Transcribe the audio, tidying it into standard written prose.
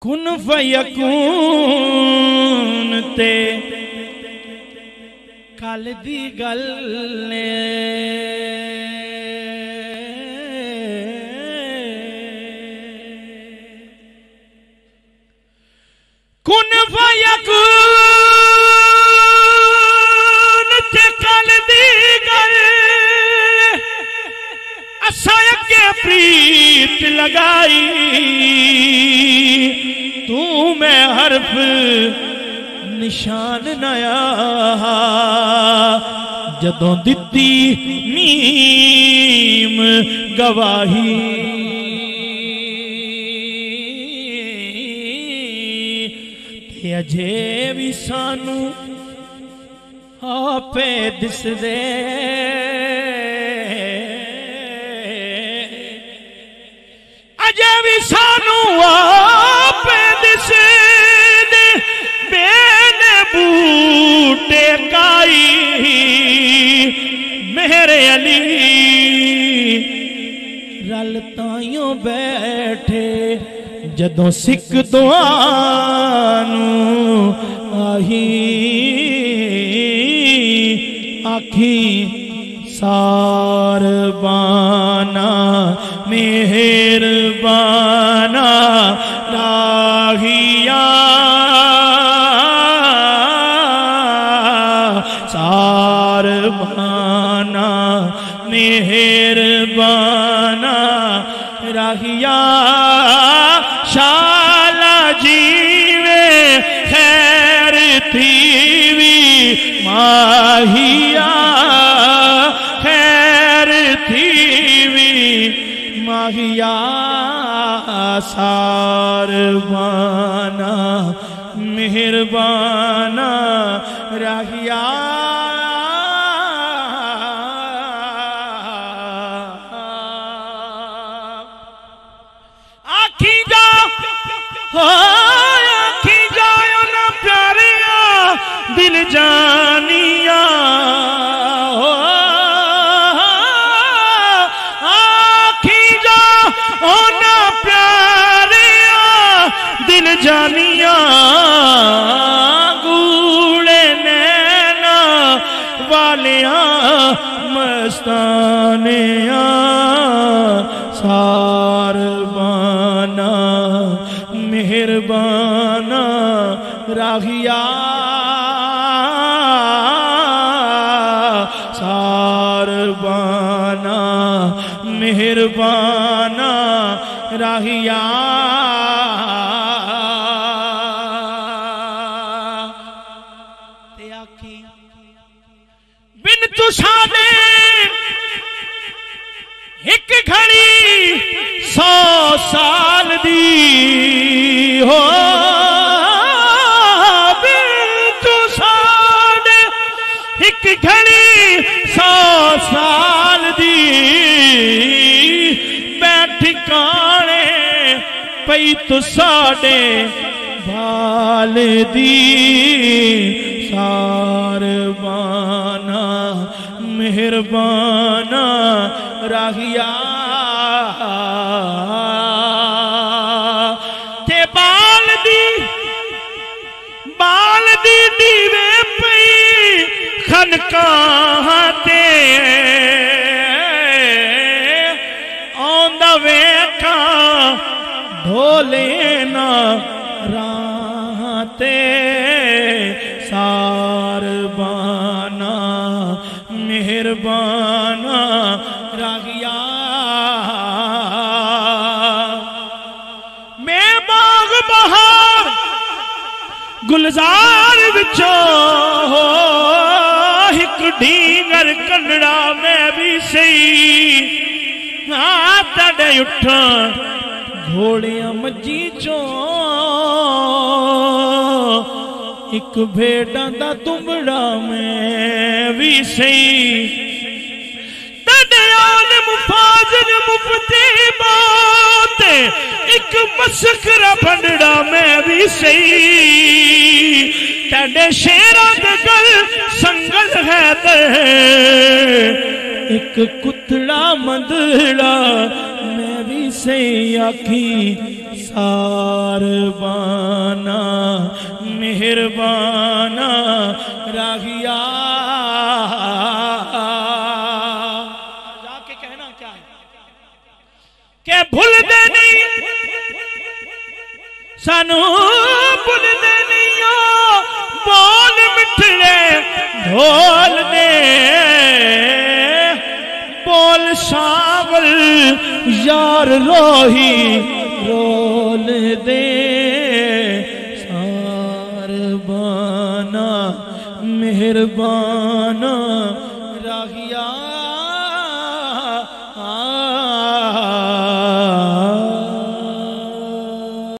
कुन फयकून ते कल दी गल ने कुन फयकून ते कल दी गल असा अगे प्रीत लगाई तू मैं हरफ निशान नया जदों दिती मीम गवाही ते अजे भी सानू आपे दिसदे अजे भी सानू आपे दिसदे बेने बूटे काई मेरे अली रल ताइयों बैठे जदों सिख दुआनू आही आखी सारबाना मेहरबाना राहिया सारबाना मेहरबाना राहिया शाला जीवे खैर थीवी माहिया खैर थीवी माहिया सारबाना मेहरबाना राहिया आखी जा आखी जाओ ना प्यारिया दिल जानिया आखी जाओ ना प्यारिया दिल जानिया गूड़े नैना वालिया मस्तानिया सारबाना मेहरबाना राहिया सारबाना मेहरबाना राहिया ते आखी बिन तुसाने एक घड़ी 100 साल दी हो तुसाने एक घड़ी 100 साल दी बैठ काने पई तुसाडे भाल दी सारबाना मेहरबाना राहिया ते बाल दी दीवे पई खनकाते आंदा वेखा ढोले ना राहते सारबाना मेहरबाना राहिया मैं बाग बहार गुलजार विचों हो एक ढींगर कन्नड़ा मैं भी सही तड़े उठा घोड़िया मजी चो एक भेड़ा दा तुमड़ा मैं भी सही तड़े आलिम फाजिल मुफ्ती बात एक मस्करा भंडड़ा मैं भी सही तड़े शेरा दे गल संगल है ते एक कुतड़ा मंदड़ा मैं भी से आखी सारबाना मेहरबाना राहिया। जाके कहना क्या है कि भूल दे नहीं सानू भूल दे नहीं बोल मिठड़े ढोल ने बोल सावल यार रोही रोल दे सारबाना मेहरबाना राहिया।